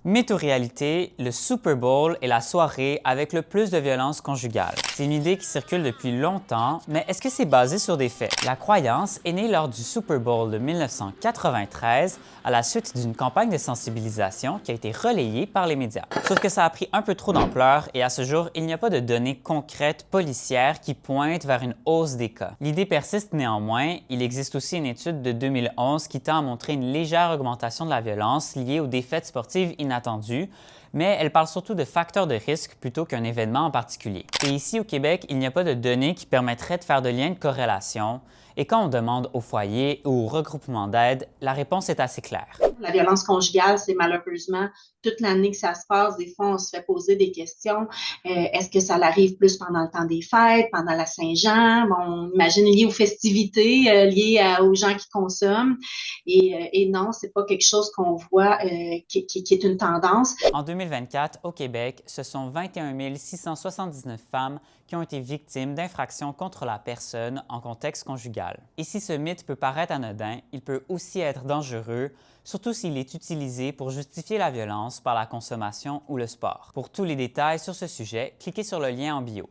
Mytho-réalité, le Super Bowl est la soirée avec le plus de violence conjugale. C'est une idée qui circule depuis longtemps, mais est-ce que c'est basé sur des faits? La croyance est née lors du Super Bowl de 1993 à la suite d'une campagne de sensibilisation qui a été relayée par les médias. Sauf que ça a pris un peu trop d'ampleur et à ce jour, il n'y a pas de données concrètes policières qui pointent vers une hausse des cas. L'idée persiste néanmoins. Il existe aussi une étude de 2011 qui tend à montrer une légère augmentation de la violence liée aux défaites sportives inattendues, mais elle parle surtout de facteurs de risque plutôt qu'un événement en particulier. Et ici au Québec, il n'y a pas de données qui permettraient de faire de liens de corrélation, et quand on demande au foyer ou au regroupement d'aide, la réponse est assez claire. La violence conjugale, c'est malheureusement toute l'année que ça se passe. Des fois, on se fait poser des questions. Est-ce que ça arrive plus pendant le temps des fêtes, pendant la Saint-Jean? Bon, on imagine lié aux festivités, aux gens qui consomment. Et non, c'est pas quelque chose qu'on voit qui est une tendance. En 2024, au Québec, ce sont 21 679 femmes qui ont été victimes d'infractions contre la personne en contexte conjugal. Et si ce mythe peut paraître anodin, il peut aussi être dangereux, surtout s'il est utilisé pour justifier la violence par la consommation ou le sport. Pour tous les détails sur ce sujet, cliquez sur le lien en bio.